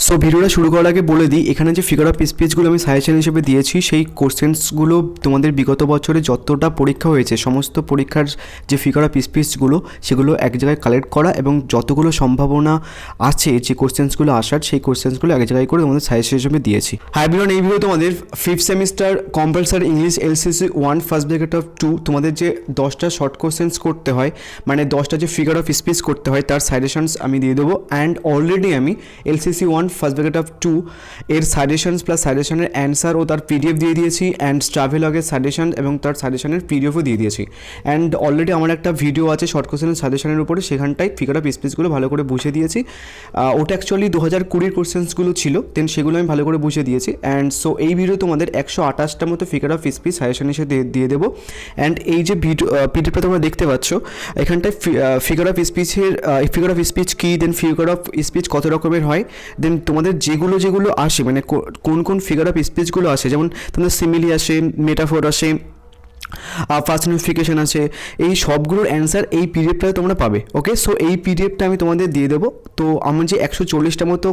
So ভিডিওটা শুরু করার আগে বলে দিই, এখানে যে ফিগার অফ স্পিচগুলো আমি সাজেশন হিসেবে দিয়েছি সেই কোশ্চেন্সগুলো তোমাদের বিগত বছরে যতটা পরীক্ষা হয়েছে সমস্ত পরীক্ষার যে ফিগার অফ স্পিচগুলো সেগুলো এক জায়গায় কালেক্ট করা এবং যতগুলো সম্ভাবনা আছে যে কোশ্চেন্সগুলো আসার সেই কোশ্চেন্সগুলো এক জায়গায় করে তোমাদের সাজেশন হিসেবে দিয়েছি। হাই এভরিওয়ান, এই ভিডিও তোমাদের 5th semester compulsory English LCC-1 first bracket of 2 তোমাদের যে 10টা শর্ট কোশ্চেন্স করতে হয়, মানে 10টা যে ফিগার অফ স্পিচ করতে হয় তার সাজেশনস আমি দিয়ে দেবো। অ্যান্ড অলরেডি আমি LCC-1 ফার্স্ট ব্র্যাকেট অফ 2 এর সাজেশনস প্লাস সাজেশনের অ্যান্সার ও তার PDF দিয়ে দিয়েছি, অ্যান্ড ট্রাভেলগের সাজেশন এবং তার সাজেশনের PDFও দিয়ে দিয়েছি। অ্যান্ড অলরেডি আমার একটা ভিডিও আছে শর্ট কোশ্চেনের সাজেশনের উপরে, সেখানটায় ফিগার অফ স্পিচগুলো ভালো করে বুঝিয়ে দিয়েছি। ওটা অ্যাকচুয়ালি 2020 কোশ্চেন্সগুলো ছিল, দেন সেগুলো আমি ভালো করে বুঝিয়ে দিয়েছি। অ্যান্ড সো এই ভিডিও তোমাদের 128টা মতো ফিগার অফ স্পিচ সাজেশন হিসেবে দিয়ে দেবো। অ্যান্ড এই যে PDFটা তোমরা দেখতে পাচ্ছ, এখানটায় ফিগার অফ স্পিচের ফিগার অফ স্পিচ কী, দেন ফিগার অফ স্পিচ কত রকমের হয়, দেন তোমাদের যেগুলো আসে মানে কোন ফিগার অফ স্পিচগুলো আসে, যেমন তোমাদের সিমিলি আসে, মেটাফোর আসে, পার্সনিফিকেশন আছে, এই সবগুলোর অ্যান্সার এই PDFটায় তোমরা পাবে। ওকে, সো এই PDFটা আমি তোমাদের দিয়ে দেবো। তো আমি যে 140টা মতো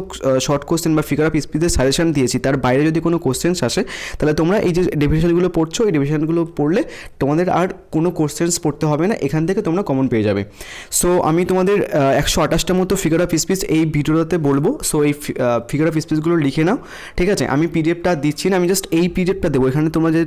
শর্ট কোশ্চেন বা ফিগার অফ স্পিচের সাজেশন দিয়েছি তার বাইরে যদি কোনো কোশ্চেন্স আসে তাহলে তোমরা এই যে ডেফিনেশনগুলো পড়ছো, এই ডেফিনেশনগুলো পড়লে তোমাদের আর কোনো কোশ্চেন্স পড়তে হবে না, এখান থেকে তোমরা কমন পেয়ে যাবে। সো আমি তোমাদের 128টা মতো ফিগার অফ স্পিচ এই ভিডিওতে বলবো। সো এই ফিগার অফ স্পিচগুলো লিখে নাও, ঠিক আছে? আমি PDFটা দিচ্ছি না, আমি জাস্ট এই PDFটা দেবো। এখানে তোমরা যে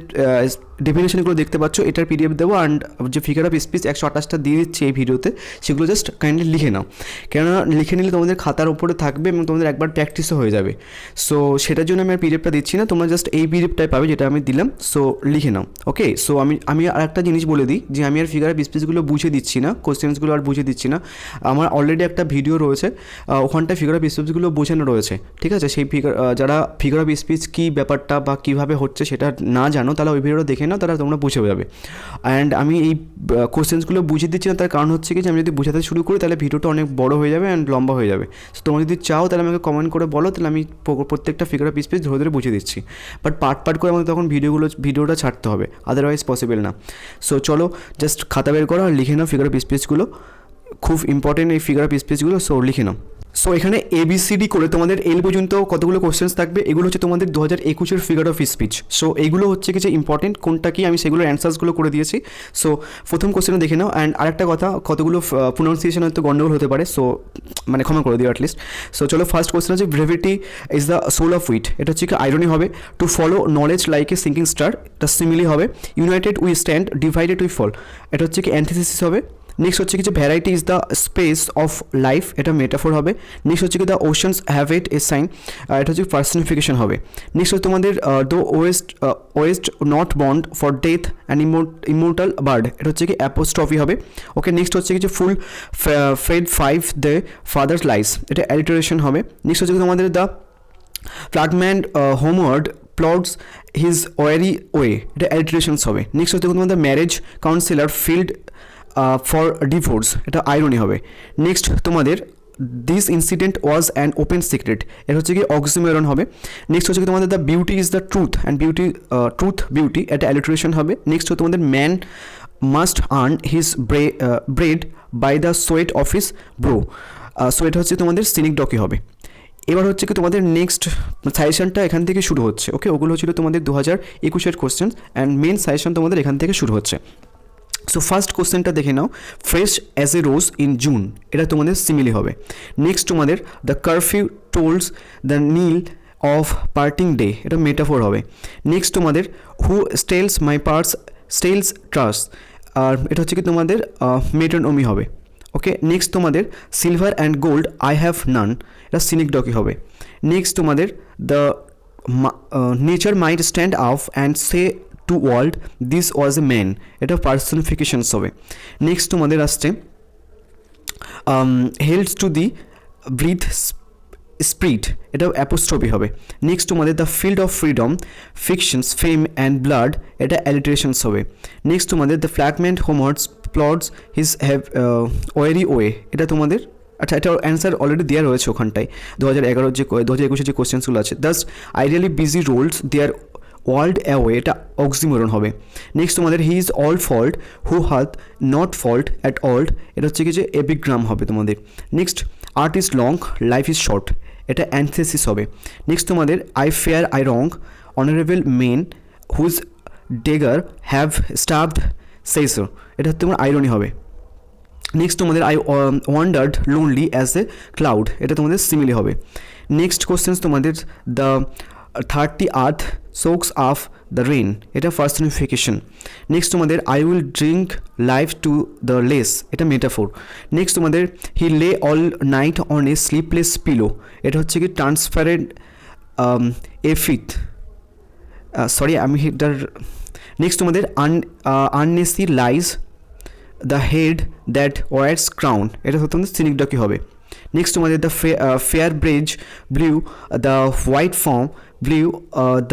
ডেফিনেশনগুলো দেখতে পাচ্ছ এটার PDF দেবো, অ্যান্ড যে ফিগার অফ স্পিচ 128টা দিয়ে দিচ্ছি এই ভিডিওতে, সেগুলো জাস্ট কাইন্ডলি লিখে নাও। কেননা লিখে নিলে তোমাদের খাতার উপরে থাকবে এবং তোমাদের একবার প্র্যাকটিসও হয়ে যাবে। সো সেটার জন্য আমি আর PDFটা দিচ্ছি না, তোমরা জাস্ট এই PDFটাই পাবে যেটা আমি দিলাম। সো লিখে নাও। ওকে, সো আমি আর একটা জিনিস বলে দিই যে আমি আর ফিগার অফ স্পিচগুলো বুঝিয়ে দিচ্ছি না, কোশ্চেন্সগুলো আর বুঝিয়ে দিচ্ছি না। আমার অলরেডি একটা ভিডিও রয়েছে, ওখানটায় ফিগার অফ স্পিচগুলো বোঝানো রয়েছে, ঠিক আছে? সেই যারা ফিগার অফ স্পিচ কী ব্যাপারটা বা কীভাবে হচ্ছে সেটা না জানো তাহলে ওই ভিডিওটা দেখে নাও, তারা তোমরা বুঝে যাবে। অ্যান্ড আমি এই কোশ্চেন্সগুলো বুঝিয়ে দিচ্ছি না, তার কারণ হচ্ছে কি যে আমি যদি বুঝাতে শুরু করি তাহলে ভিডিওটা অনেক বড় হয়ে যাবে অ্যান্ড লম্বা হয়ে যাবে। সো তোমরা যদি চাও তাহলে আমাকে কমেন্ট করে বলো, তাহলে আমি প্রত্যেকটা ফিগার অফ স্পিচ ধরে ধরে বুঝিয়ে দিচ্ছি। বাট পার্ট করে আমাকে তখন ভিডিওটা ছাড়তে হবে, আদারওয়াইজ পসিবল না। সো চলো জাস্ট খাতা বের করো আর লিখে নাও ফিগার অফ স্পিচগুলো, খুব ইম্পর্টেন্ট এই ফিগার অফ স্পিচগুলো। সো লিখে নাও। সো এখানে ABCD করে তোমাদের L পর্যন্ত কতগুলো কোশ্চেন্স থাকবে, এগুলো হচ্ছে তোমাদের 2021-এর ফিগার অফ স্পিচ। সো এইগুলো হচ্ছে কি যে ইম্পর্টেন্ট কোনটা কি আমি সেগুলোর অ্যান্সার্সগুলো করে দিয়েছি। সো প্রথম কোশ্চেনে দেখে নাও। অ্যান্ড আরেকটা কথা, কতগুলো প্রোনাউন্সিয়েশন হয়তো গন্ডগোল হতে পারে, সো মানে ক্ষমা করে দিও অ্যাটলিস্ট। সো চলো ফার্স্ট কোশ্চেন আছে brevity is the soul of wit, এটা হচ্ছে কি আইরনি হবে। To follow knowledge like a sinking star, এটা সিমিলি হবে। United we stand, divided we fall, এটা হচ্ছে কি অ্যান্টিথিসিস হবে। নেক্সট হচ্ছে কিছু variety is the spice of life, এটা মেটাফোর হবে। নেক্সট হচ্ছে কি the oceans have it a sign, এটা হচ্ছে পার্সনিফিকেশন হবে। নেক্সট হচ্ছে তোমাদের the west not bound for death and immortal bird, এটা হচ্ছে কি অ্যাপোস্ট্রফি হবে। ওকে, নেক্সট হচ্ছে কিছু full fed five the father's lies, এটা অ্যালিটারেশন হবে। নেক্সট হচ্ছে তোমাদের the fragment homeward plots his weary way, এটা অ্যালিটারেশনস হবে। নেক্সট হচ্ছে তোমাদের marriage counsellor filed for divorce, এটা আইরনি হবে। নেক্সট তোমাদের this incident was an open secret, এটা হচ্ছে কি অক্সিমোরন হবে। নেক্সট হচ্ছে কি তোমাদের the beauty is the truth and beauty, এটা অ্যালিটারেশন হবে। নেক্সট হচ্ছে তোমাদের man must earn his bread by the sweat of his brow, so এটা হচ্ছে তোমাদের সিনিকডকি হবে। এবার হচ্ছে কি তোমাদের নেক্সট সাজেশনটা এখান থেকে শুরু হচ্ছে। ওকে, ওগুলো হচ্ছিল তোমাদের 2021-এর কোশ্চেন অ্যান্ড মেন সাজেশন তোমাদের এখান থেকে শুরু হচ্ছে। সো ফার্স্ট কোশ্চেনটা দেখে নাও, fresh as a rose in June, এটা তোমাদের সিমিলি হবে। নেক্সট তোমাদের the curfew tolls the knell of parting day, এটা মেটাফোর হবে। নেক্সট তোমাদের who steals my purse steals trash, আর এটা হচ্ছে কি তোমাদের মেটনমি হবে। ওকে, নেক্সট তোমাদের silver and gold I have none, এটা সিনিকডকি হবে। নেক্সট তোমাদের the nature might stand up and say to world this was a man, এটা পার্সনিফিকেশনস হবে। নেক্সট তোমাদের আসছে hails to the blithe spirit, এটা অ্যাপোস্ট্রফি হবে। নেক্সট তোমাদের the field of freedom fictions fame and blood, এটা alliterations হবে। Next তোমাদের the fragment homewards plots his have weary way, এটা তোমাদের আচ্ছা এটার অ্যান্সার অলরেডি দেওয়া রয়েছে ওখানটায় 2021-এর যে কোশ্চেন্সগুলো আছে। Thus ideally busy rolls their world away, এটা অক্সিমোরন হবে। নেক্সট তোমাদের he is all fault who hath not fault at all, এটা হচ্ছে কি যে এপিগ্রাম হবে তোমাদের। Next art is long life is short, এটা অ্যান্থেসিস হবে। নেক্সট তোমাদের I fear I wrong honourable men whose dagger have stabbed সেইসো, এটা তোমার আইরনি হবে। নেক্সট তোমাদের I wandered lonely as a cloud, এটা তোমাদের সিমিলি হবে। নেক্সট কোশ্চেন্স তোমাদের the 30 earth sucks up the rain, এটা পার্সনিফিকেশন। নেক্সট তোমাদের I will drink life to the lees, এটা মেটাফোর। নেক্সট তোমাদের he lay all night on a sleepless pillow, এটা হচ্ছে কি ট্রান্সপারেন্ট এফিথ, সরি আমি এটার। নেক্সট তোমাদের uneasy lies the head that wears crown, এটা হচ্ছে তোমাদের সিনিকডকি হবে। নেক্সট তোমাদের the fair breeze blew the white foam blew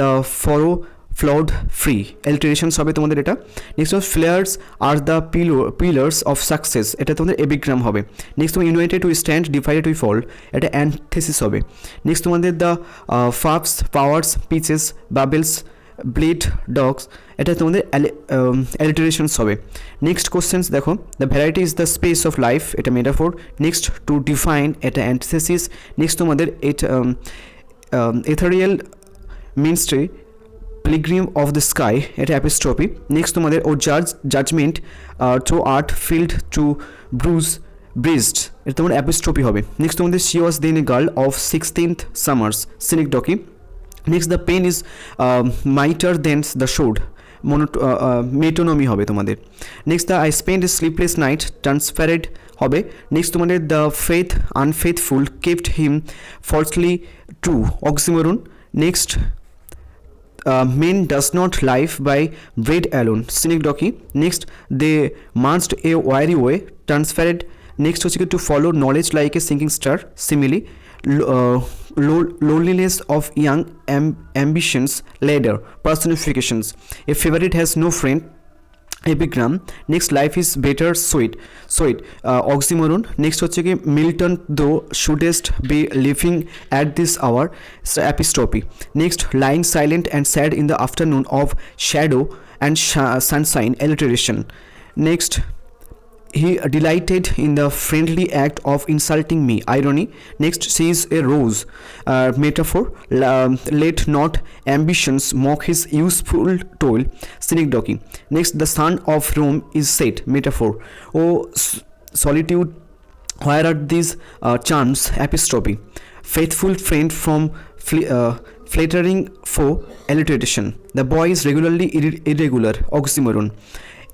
the furrow followed free, alliterations হবে তোমাদের এটা। Next failures are the pillars of success, এটা তোমাদের এপিগ্রাম হবে। নেক্সট তোমার united we stand divided we fall, এটা অ্যান্থেসিস হবে। নেক্সট তোমাদের the puffs powders patches bibles billet doux, এটা তোমাদের অ্যালিটারেশনস হবে। নেক্সট কোশ্চেন্স দেখো the variety is the spice of life, এটা মেটাফোর। নেক্সট টু ডিফাইন, এটা অ্যান্থেসিস। নেক্সট তোমাদের ethereal minstrel pilgrim of the sky, এটা অ্যাপিস্ট্রফি। নেক্সট তোমাদের O judgment thou art fled to brutish, এটা তোমার apostrophe হবে। Next তোমাদের she was then a girl of 16th summers, synecdoche. Next the pen is mightier than the sword, metonymy হবে তোমাদের। Next the I spend a sleepless night, transferred হবে। Next তোমাদের the faith unfaithful kept him falsely true, oxymoron. Next men does not live by bread alone, synecdoche. Next they marched a weary way, transferred. Next হচ্ছে to follow knowledge like a sinking star, simile. Loneliness of young ambitions, ladder, personifications. A favorite has no friend, epigram. Next life is better sweet, oxymoron. Next হচ্ছে কি Milton thou shouldest be living at this hour, apostrophe. Next lying silent and sad in the afternoon of shadow and sunshine, alliteration. Next he delighted in the friendly act of insulting me, irony. Next she is a rose, metaphor. Let not ambitions mock his useful toil, synecdoche. Next the sun of Rome is set, metaphor. Oh solitude, where are these charms, apostrophe. Faithful friend from flattering foe, alliteration. The boy is regularly irregular, oxymoron.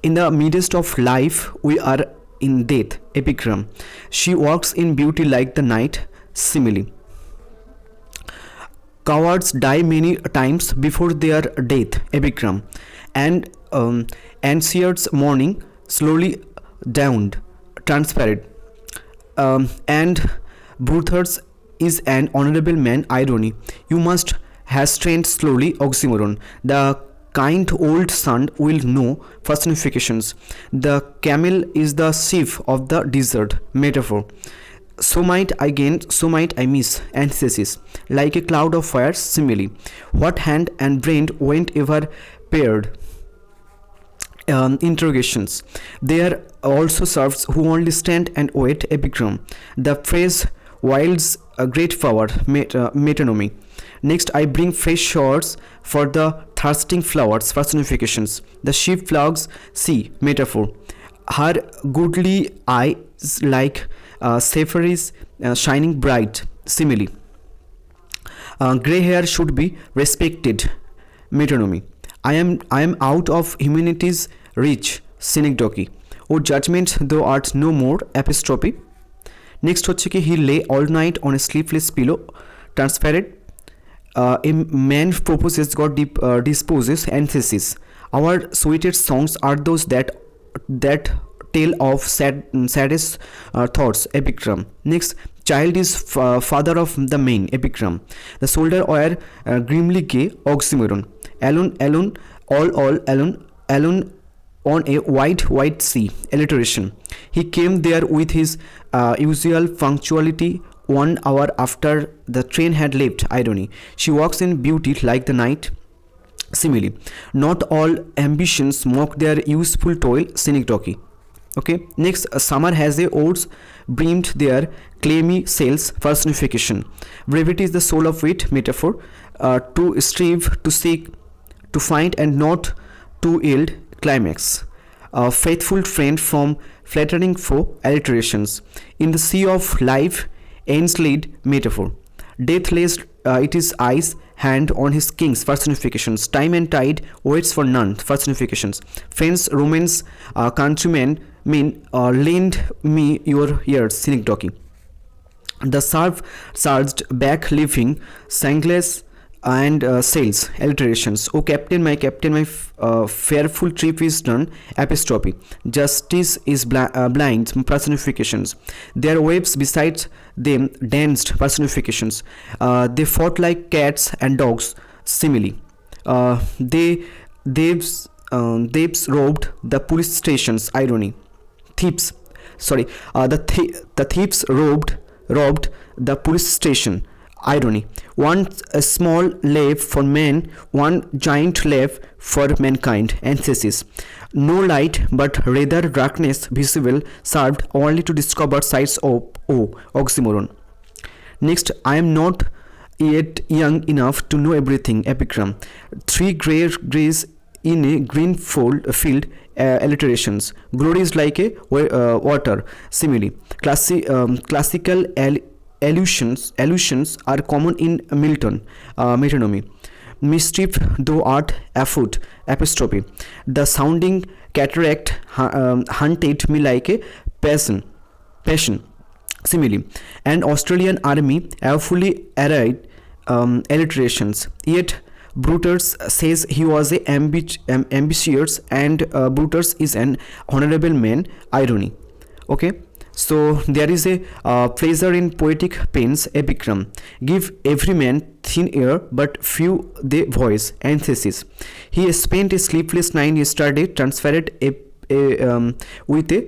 In the midst of life we are in death, epigram. She walks in beauty like the night, simile. Cowards die many times before their death, epigram. And anxious morning slowly dawned, transparent. And Bruthers is an honourable man, irony. You must hasten slowly, oxymoron. The kind old sun will know, personifications. The camel is the sheep of the desert, metaphor. So might I gain, so might I miss, antithesis. Like a cloud of fire, simile. What hand and brain went ever paired, interrogations. There also serves who only stand and wait, epigram. The phrase wields a great power, metonymy. Next I bring fresh showers for the thirsting flowers, personifications. The sheep flocks see, metaphor. Her goodly eyes like sapphires shining bright, simile. Grey hair should be respected, metonymy. I am out of humanity's reach, synecdoche. O judgment thou art no more, apostrophe. Next হচ্ছে কি he lay all night on a sleepless pillow, transparent. A man proposes, God disposes, antithesis. Our sweetest songs are those that tell of saddest thoughts, epigram. Next child is father of the main, epigram. The soldier were grimly gay, oxymoron. Alone, all alone on a white sea, alliteration. He came there with his usual punctuality 1 hour after the train had left, irony. She walks in beauty like the night, simile. Not all ambitions mock their useful toil, synecdoche. Okay, next, summer has a oats brimmed their clammy sails. Personification. Brevity is the soul of wit. Metaphor. To strive, to seek, to find, and not to yield. Climax. Faithful friend from flattering foe. Alliterations. In the sea of life, ends lead. Metaphor. Death lays it is eyes hand on his kings. Personifications. Time and tide waits for none. Personifications. Friends, romance, countrymen, lend me your ears. Synecdoche. The surged back living shingles and sails. Alliterations. O captain, my fearful trip is done. Apostrophe. Justice is blind. Personifications. Their waves beside them danced. Personifications. They fought like cats and dogs. Simile. Thieves robbed the police stations. Irony. The thieves robbed the police station. Irony. One small lave for men, one giant lave for mankind. Antithesis. No light but rather darkness visible, served only to discover sights of Oxymoron. Next, I am not yet young enough to know everything. Epigram. 3 greys in a green field. Alliterations. Glory is like a water. Simile. Classical allusions are common in Milton. Metonymy. Mischief thou art afoot. Apostrophe. The sounding cataract hunted me like a passion. Simile. An Australian army fully arrayed. Alliterations. Yet Brutus says he was ambitious, and Brutus is an honourable man. Irony. Okay, so there is a pleasure in poetic pens. Epigram. Give every man thin air but few the voice. Antithesis. He spent a sleepless night yesterday. Transferred with a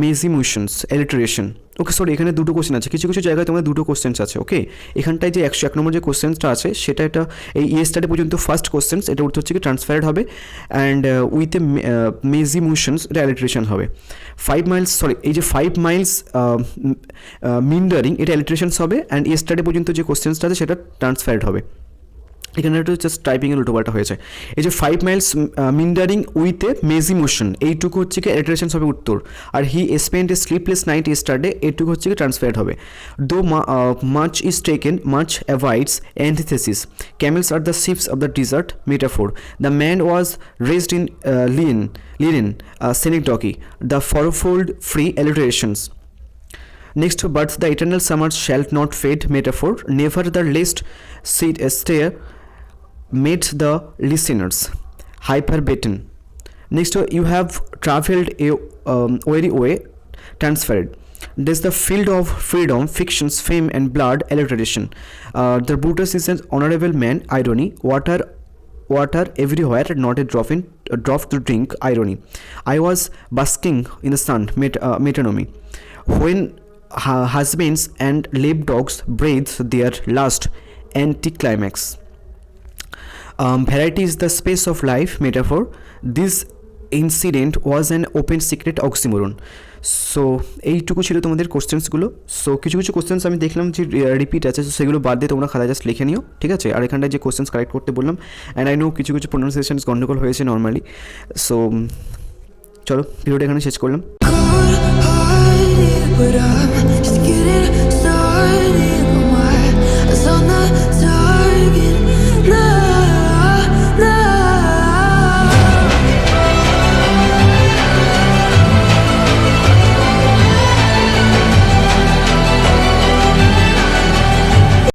মেজি motions alliteration. ওকে sorry, এখানে দুটো question আছে, কিছু কিছু জায়গায় তোমার দুটো questions আছে। ওকে, এখানটায় যে 101 নম্বর যে কোশ্চেন্সটা আছে সেটা এটা এই ইয়েস্টারডে পর্যন্ত ফার্স্ট কোশ্চেন্স, এটা উত্তর হচ্ছে কি ট্রান্সফারেড হবে, অ্যান্ড উইথ এ মেজি মোশনস এটা অ্যালিটারেশন হবে। 5 মাইলস সরি এই যে 5 মাইলস মিন্ডারিং এটা অ্যালিটারেশনস হবে, অ্যান্ড ইয়েস্টারডে পর্যন্ত যে কোশ্চেন্সটা আছে সেটা ট্রান্সফারেড হবে। এখানে একটু জাস্ট টাইপিংয়ের উল্টোপাল্টা হয়েছে। এই যে 5 মাইলস মিন্ডারিং উইথ এ মেজি মোশন এইটুকু হচ্ছে কি অ্যালিটারেশনস হবে উত্তর, আর he spend a sleepless night yesterday এইটুকু হচ্ছে কি ট্রান্সফারেড হবে। Though much is taken much avoids. Antithesis. Camels are the ships of the desert. Metaphor. The man was raised in linen. Synecdoche. The fourfold free. Alliterations. Next, but the eternal summers shall not fade. Metaphor. Never the least stare met the listeners. Hyperbaton. Next, you have travelled a weary way. Transferred. This the field of freedom, fictions, fame and blood. Alliteration. The Brutus is an honourable man. Irony. Water everywhere, not a drop to drink. Irony. I was basking in the sun. Metonymy. When husbands and lapdogs breathe their last. Anticlimax. Variety is the space of life. Metaphor. This incident was an open secret. Oxymoron. So এইটুকু ছিল তোমাদের কোশ্চেন্সগুলো। So কিছু কিছু questions আমি দেখলাম যে repeat আছে, so সেগুলো বাদ দিয়ে তোমরা খাতা জাস্ট লিখে নিও, ঠিক আছে। আর এখানটায় যে কোশ্চেন্স কালেক্ট করতে বললাম, অ্যান্ড আই নো কিছু কিছু প্রোনাউন্সিয়েশনস গন্ডগোল হয়েছে নর্মালি। সো চলো ভিডিওটা এখানে শেষ করলাম।